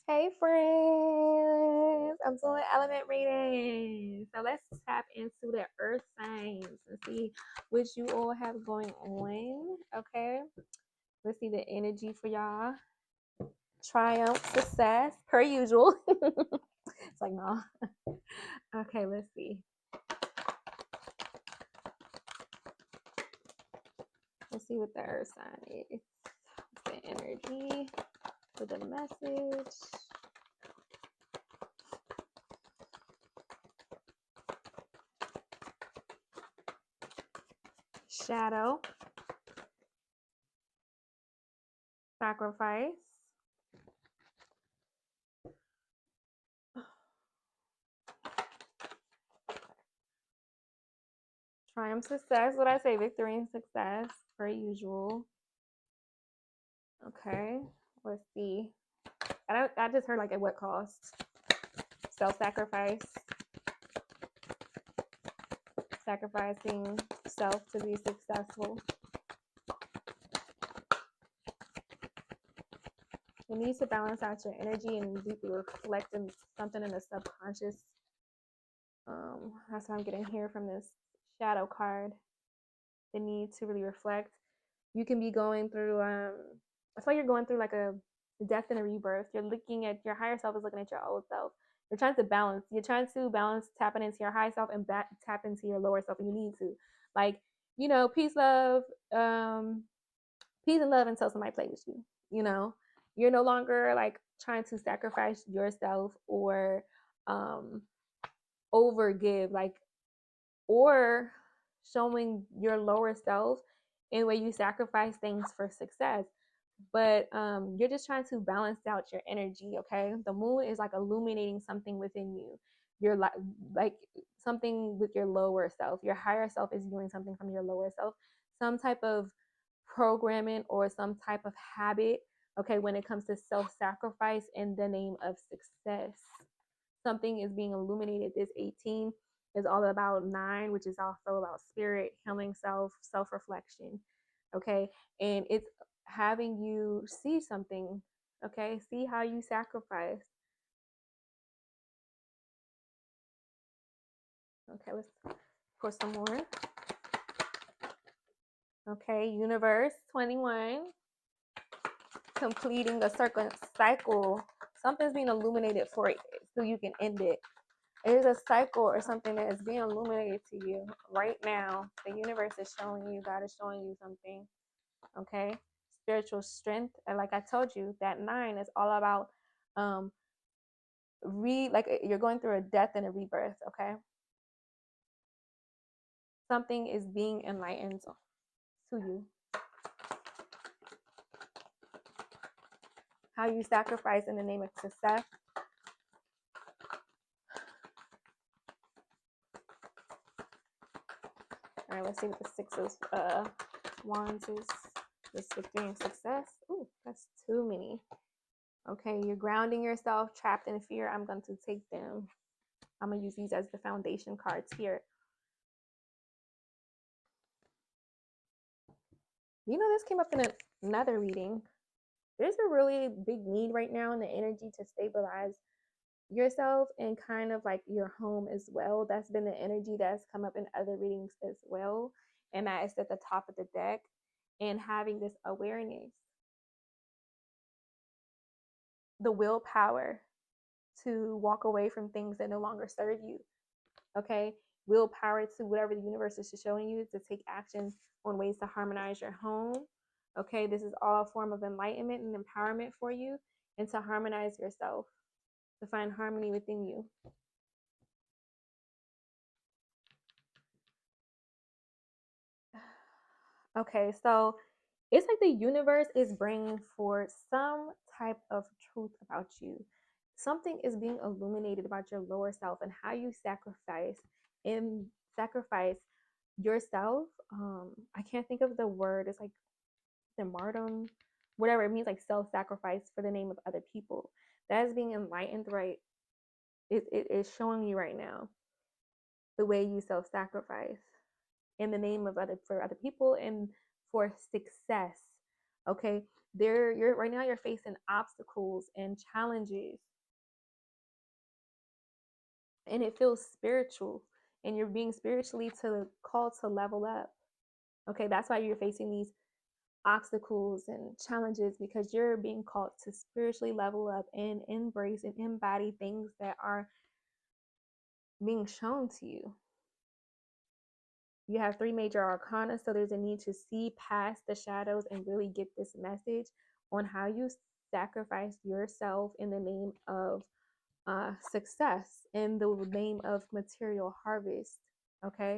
Hey friends, I'm doing element reading. So let's tap into the earth signs and see what you all have going on. Okay, let's see the energy for y'all. Triumph, success, per usual. It's like, no. Okay, let's see. Let's see what the earth sign is. The energy for the message. Shadow, sacrifice, triumph, success. What I say, victory and success, per usual. Okay, let's see. I just heard like at what cost? Self-sacrifice, sacrificing self to be successful. You need to balance out your energy and deeply reflect in something in the subconscious. That's what I'm getting here from this shadow card. The need to really reflect. You can be going through that's why you're going through like a death and a rebirth. You're looking at your higher self is looking at your old self. You're trying to balance. You're trying to balance tapping into your high self and tap into your lower self. And you need to, like, peace, love, peace and love until somebody plays with you. You're no longer like trying to sacrifice yourself or um overgive, like, or showing your lower self in where you sacrifice things for success. But you're just trying to balance out your energy. Okay, the moon is like illuminating something within you. You're like something with your lower self. Your higher self is doing something from your lower self, some type of programming or some type of habit. Okay, when it comes to self-sacrifice in the name of success, something is being illuminated. This 18 is all about 9, which is also about spirit, healing self, self-reflection. Okay, and it's having you see something. Okay, see how you sacrifice. Okay, let's pour some more. Okay, universe 21, completing the circle cycle. Something's being illuminated for it so you can end it. There's a cycle or something that is being illuminated to you right now. The universe is showing you, God is showing you something. Okay, spiritual strength. And like I told you, that 9 is all about um like you're going through a death and a rebirth. Okay, something is being enlightened to you. How you sacrifice in the name of success. All right, let's see what the 6 of wands is. This victory and success. Ooh, that's too many. Okay, you're grounding yourself, trapped in fear. I'm going to take them. I'm going to use these as the foundation cards here. This came up in another reading. There's a really big need right now in the energy to stabilize yourself and kind of like your home as well. That's been the energy that's come up in other readings as well. And that is at the top of the deck. And having this awareness, the willpower to walk away from things that no longer serve you. Okay, willpower to whatever the universe is showing you to take action on ways to harmonize your home. Okay, this is all a form of enlightenment and empowerment for you, and to harmonize yourself, to find harmony within you. Okay, so it's like the universe is bringing forth some type of truth about you. Something is being illuminated about your lower self and how you sacrifice yourself. I can't think of the word. It's like the martyrdom, whatever it means, like self-sacrifice for the name of other people. That is being enlightened, right? It is showing you right now the way you self-sacrifice in the name of other people and for success. Okay, you're right now you're facing obstacles and challenges, and it feels spiritual, and you're being spiritually to called to level up. Okay, that's why you're facing these obstacles and challenges, because you're being called to spiritually level up and embrace and embody things that are being shown to you. You have three major arcana, so there's a need to see past the shadows and really get this message on how you sacrifice yourself in the name of success, in the name of material harvest. Okay,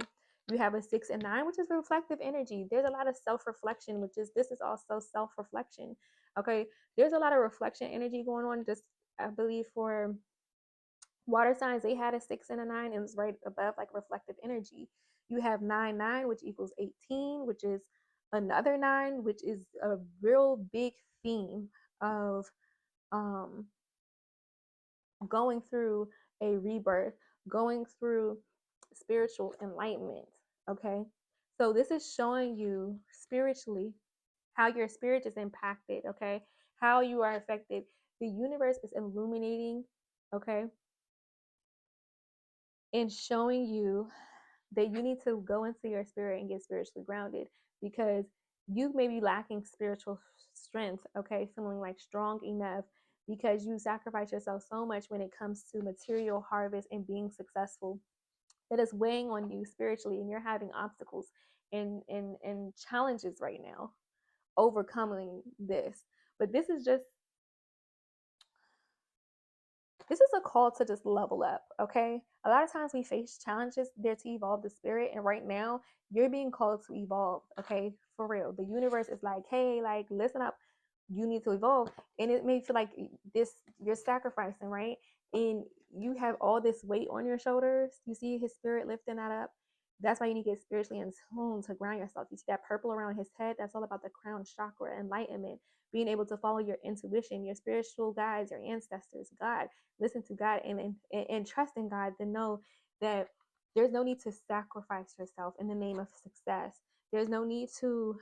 you have a 6 and 9, which is reflective energy. There's a lot of self-reflection, which is this is also self-reflection. Okay, there's a lot of reflection energy going on. Just I believe for water signs, they had a 6 and a 9, and it's right above like reflective energy. You have 9 9, which equals 18, which is another 9, which is a real big theme of um going through a rebirth, going through spiritual enlightenment. Okay, so this is showing you spiritually how your spirit is impacted. Okay, how you are affected. The universe is illuminating, okay, and showing you that you need to go into your spirit and get spiritually grounded, because you may be lacking spiritual strength, okay, feeling like strong enough, because you sacrifice yourself so much when it comes to material harvest and being successful, that is weighing on you spiritually, and you're having obstacles and challenges right now overcoming this. But this is a call to just level up. Okay, a lot of times we face challenges there to evolve the spirit, and right now you're being called to evolve. Okay, for real, the universe is like, hey, like, listen up, you need to evolve. And it may feel like this, you're sacrificing, right? And you have all this weight on your shoulders. You see his spirit lifting that up. That's why you need to get spiritually in tune to ground yourself. You see that purple around his head? That's all about the crown chakra, enlightenment, being able to follow your intuition, your spiritual guides, your ancestors, God. Listen to God, and trust in God, to know that there's no need to sacrifice yourself in the name of success. There's no need to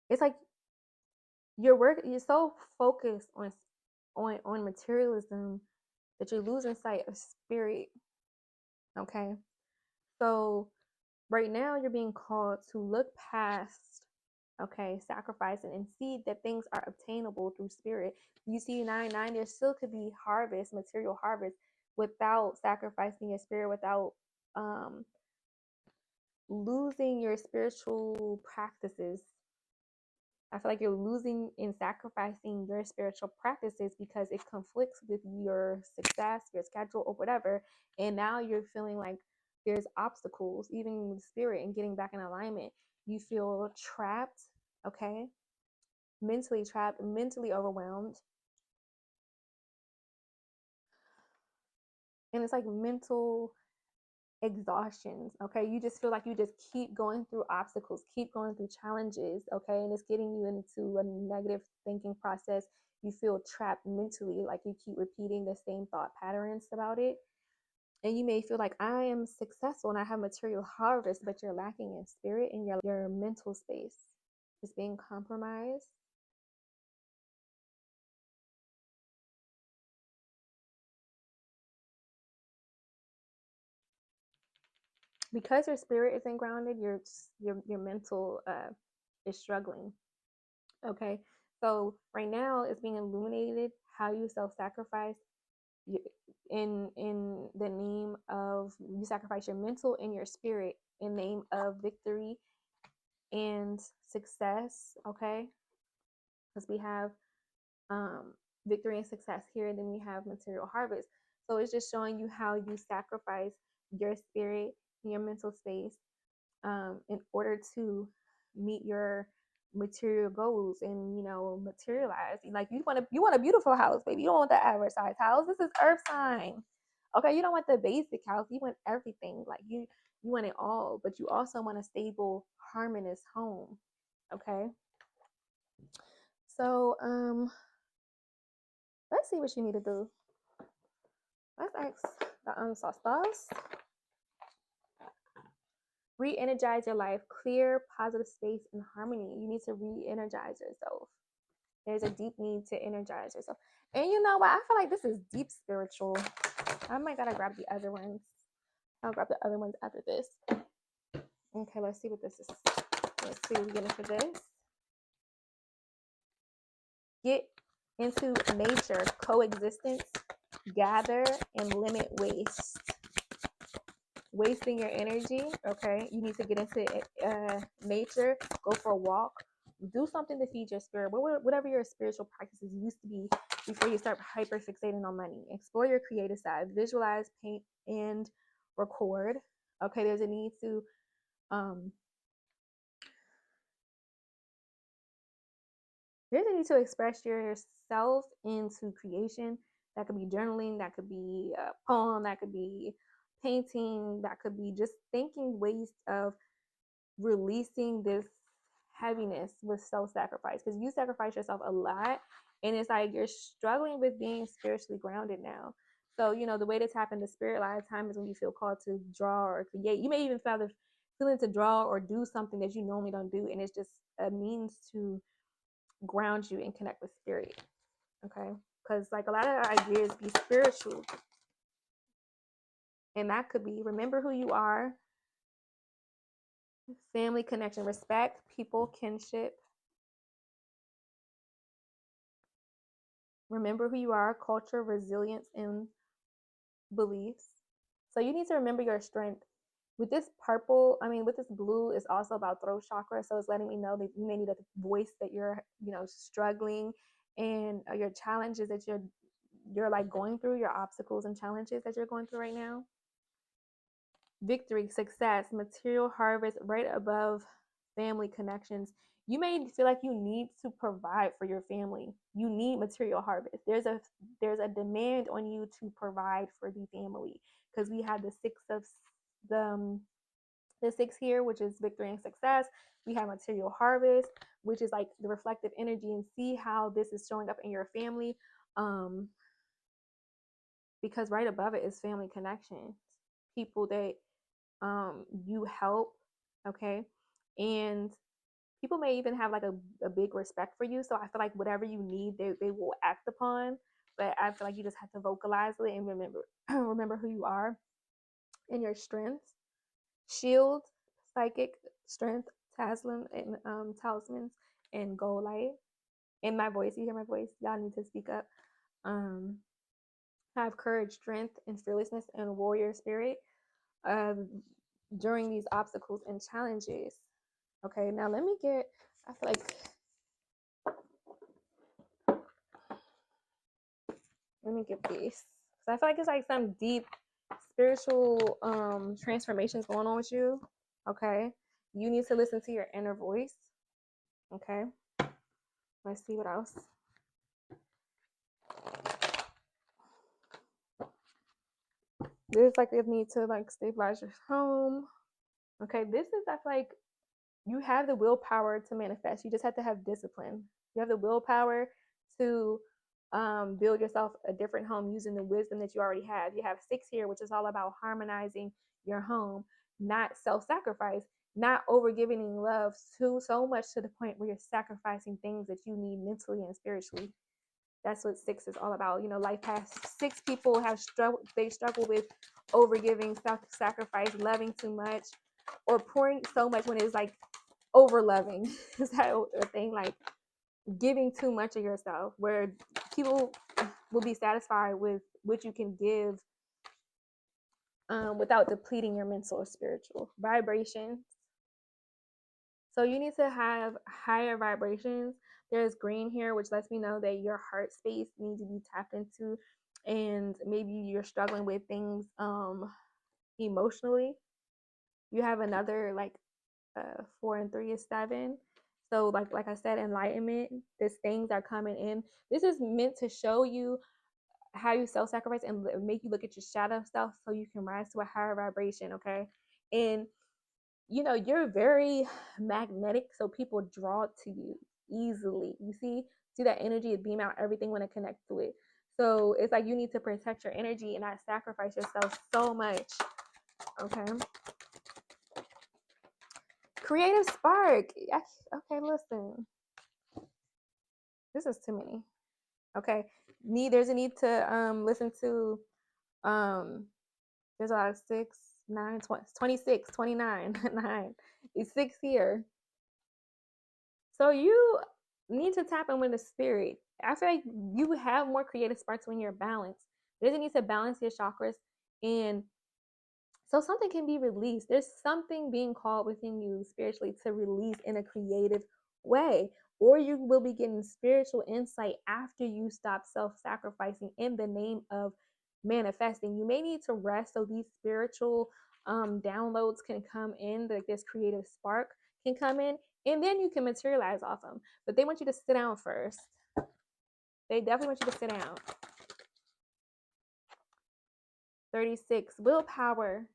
it's like you're so focused on materialism that you're losing sight of spirit. Okay, so right now you're being called to look past, okay, sacrificing, and see that things are obtainable through spirit. You see 9 9, there still could be harvest, material harvest, without sacrificing your spirit, without um losing your spiritual practices. I feel like you're losing in sacrificing your spiritual practices because it conflicts with your success, your schedule, or whatever. And now you're feeling like there's obstacles, even with spirit and getting back in alignment. You feel trapped, okay? Mentally trapped, mentally overwhelmed. And it's like mental exhaustions, okay? You just feel like you just keep going through obstacles, keep going through challenges, okay? And it's getting you into a negative thinking process. You feel trapped mentally, like you keep repeating the same thought patterns about it. And you may feel like, I am successful and I have material harvest, but you're lacking in spirit, and your mental space is being compromised. Because your spirit isn't grounded, your mental is struggling. Okay, so right now it's being illuminated how you self-sacrifice in the name of, you sacrifice your mental and your spirit in the name of victory and success. Okay, because we have victory and success here, and then we have material harvest. So it's just showing you how you sacrifice your spirit and your mental space in order to meet your material goals, and materialize. Like, you want a beautiful house, baby. You don't want the average size house. This is earth sign. Okay, you don't want the basic house. You want everything. Like, you want it all, but you also want a stable, harmonious home. Okay, so let's see what you need to do. Let's ask the ancestors. Re-energize your life. Clear, positive space and harmony. You need to re-energize yourself. There's a deep need to energize yourself. And you know what? I feel like this is deep spiritual. I might gotta grab the other ones. I'll grab the other ones after this. Okay, let's see what this is. Let's see what we get into this. Get into nature, coexistence, gather, and limit waste. Wasting your energy, okay? You need to get into nature, go for a walk, do something to feed your spirit, whatever your spiritual practices used to be before you start hyper fixating on money. Explore your creative side, visualize, paint, and record. Okay, there's a need to express yourself into creation. That could be journaling, that could be a poem, that could be painting, that could be just thinking ways of releasing this heaviness with self-sacrifice, because you sacrifice yourself a lot, and it's like you're struggling with being spiritually grounded now. So the way to tap into spirit a lot of times is when you feel called to draw or create. You may even feel the feeling to draw or do something that you normally don't do, and it's just a means to ground you and connect with spirit. Okay, because like a lot of our ideas be spiritual, and that could be remember who you are, family connection, respect, people, kinship. Remember who you are, culture, resilience, and beliefs. So you need to remember your strength. With this with this blue, is also about throat chakra. So it's letting me know that you may need a voice that you're, struggling, and your challenges that you're like going through, your obstacles and challenges that you're going through right now. Victory, success, material harvest, right above family connections. You may feel like you need to provide for your family. You need material harvest. There's a demand on you to provide for the family, because we have the six here, which is victory and success. We have material harvest, which is like the reflective energy, and see how this is showing up in your family. Because right above it is family connections, people that you help, okay? And people may even have like a big respect for you. So I feel like whatever you need, they will act upon. But I feel like you just have to vocalize it and remember who you are and your strengths. Shield, psychic, strength, talismans, and goal light. And my voice, you hear my voice? Y'all need to speak up. Have courage, strength, and fearlessness, and warrior spirit during these obstacles and challenges. Okay, now let me get, I feel like, let me get this. So I feel like it's like some deep spiritual transformations going on with you. Okay, you need to listen to your inner voice. Okay, let's see what else. There's like a need to like stabilize your home. Okay, this is, I feel like you have the willpower to manifest. You just have to have discipline. You have the willpower to build yourself a different home using the wisdom that you already have. You have 6 here, which is all about harmonizing your home, not self-sacrifice, not overgiving love so much to the point where you're sacrificing things that you need mentally and spiritually. That's what 6 is all about. Life has 6 people have struggled. They struggle with overgiving, self-sacrifice, loving too much, or pouring so much when it's like over loving. Is that a thing? Like giving too much of yourself, where people will be satisfied with what you can give without depleting your mental or spiritual vibrations. So you need to have higher vibrations. There's green here, which lets me know that your heart space needs to be tapped into, and maybe you're struggling with things emotionally. You have another like 4 and 3 is 7. So like I said, enlightenment. These things are coming in. This is meant to show you how you self-sacrifice and make you look at your shadow self, so you can rise to a higher vibration. Okay, and you're very magnetic, so people draw to you easily. You see that energy beam out everything when it connects to it. So it's like you need to protect your energy and not sacrifice yourself so much. Okay. Creative spark. Okay, listen. This is too many. Okay. There's a need to listen to there's a lot of 6, 9, 20, 26, 29, 9. It's 6 here. So you need to tap in with the spirit. I feel like you have more creative sparks when you're balanced. There's a need to balance your chakras, and so something can be released. There's something being called within you spiritually to release in a creative way. Or you will be getting spiritual insight after you stop self-sacrificing in the name of manifesting. You may need to rest so these spiritual downloads can come in, like this creative spark can come in, and then you can materialize off them. But they want you to sit down first. They definitely want you to sit down. 36, willpower.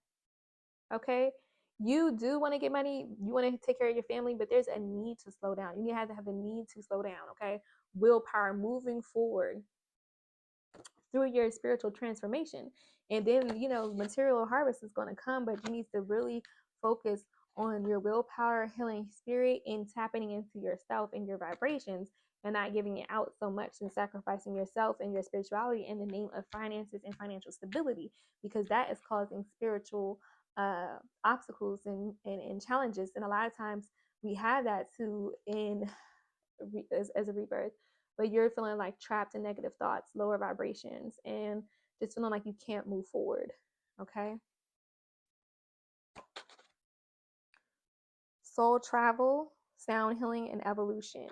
Okay, you do want to get money, you want to take care of your family, but there's a need to slow down. You have to have the need to slow down. Okay, willpower moving forward through your spiritual transformation, and then material harvest is going to come, but you need to really focus on your willpower, healing spirit, and tapping into yourself and your vibrations, and not giving it out so much and sacrificing yourself and your spirituality in the name of finances and financial stability, because that is causing spiritual obstacles and challenges. And a lot of times we have that too as a rebirth, but you're feeling like trapped in negative thoughts, lower vibrations, and just feeling like you can't move forward. Okay. Soul travel, sound healing, and evolution.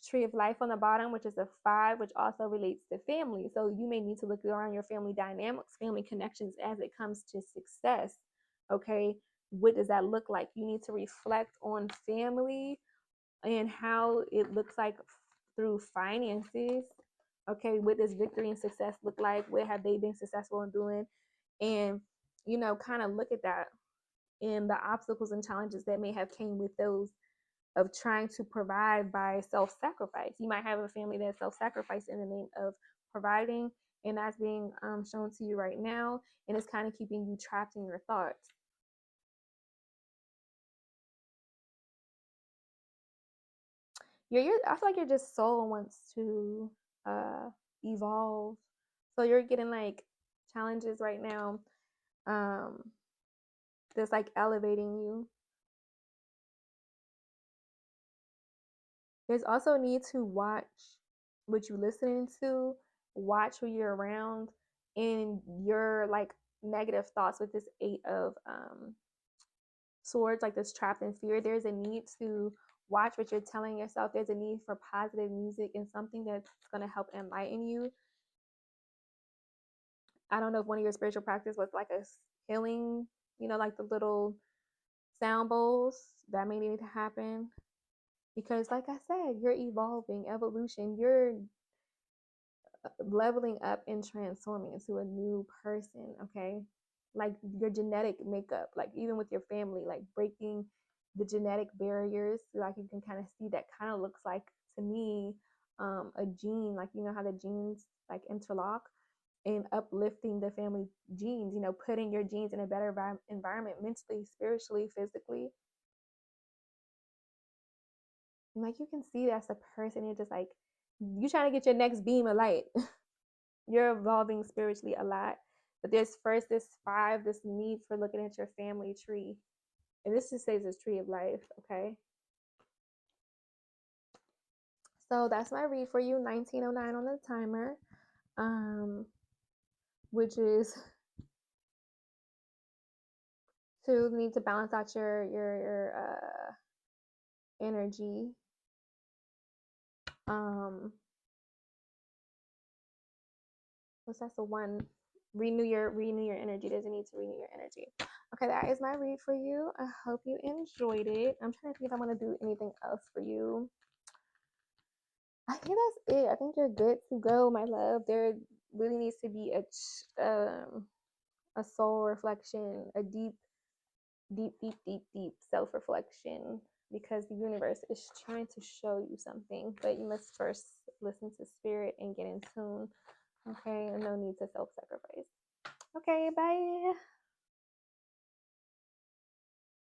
Tree of life on the bottom, which is a 5, which also relates to family. So you may need to look around your family dynamics, family connections as it comes to success. Okay. What does that look like? You need to reflect on family and how it looks like through finances. Okay, what does victory and success look like? What have they been successful in doing? And kind of look at that and the obstacles and challenges that may have came with those of trying to provide by self-sacrifice. You might have a family that self-sacrifice in the name of providing, and that's being shown to you right now, and it's kind of keeping you trapped in your thoughts. I feel like your just soul wants to evolve. So you're getting like challenges right now, that's like elevating you. There's also a need to watch what you're listening to, watch who you're around, and your like negative thoughts with this 8 of swords, like this trapped in fear. There's a need to watch what you're telling yourself. There's a need for positive music and something that's going to help enlighten you. I don't know if one of your spiritual practice was like a healing, like the little sound bowls that may need to happen. Because like I said, you're evolving, evolution, you're leveling up and transforming into a new person. Okay, like your genetic makeup, like even with your family, like breaking the genetic barriers. Like you can kind of see that kind of looks like to me a gene, like how the genes like interlock, and uplifting the family genes, putting your genes in a better environment mentally, spiritually, physically. And like you can see that's a person, you're just like, you trying to get your next beam of light. You're evolving spiritually a lot. But there's first this 5, this need for looking at your family tree. And this just says this tree of life, okay? So that's my read for you, 1909 on the timer. Which is to need to balance out your energy. What's that's the one? Renew your energy. There's a need to renew your energy. Okay, that is my read for you. I hope you enjoyed it. I'm trying to think if I want to do anything else for you. I think that's it. I think you're good to go, my love. There really needs to be a soul reflection, a deep self reflection because the universe is trying to show you something, but you must first listen to spirit and get in tune. Okay, and no need to self-sacrifice. Okay, bye.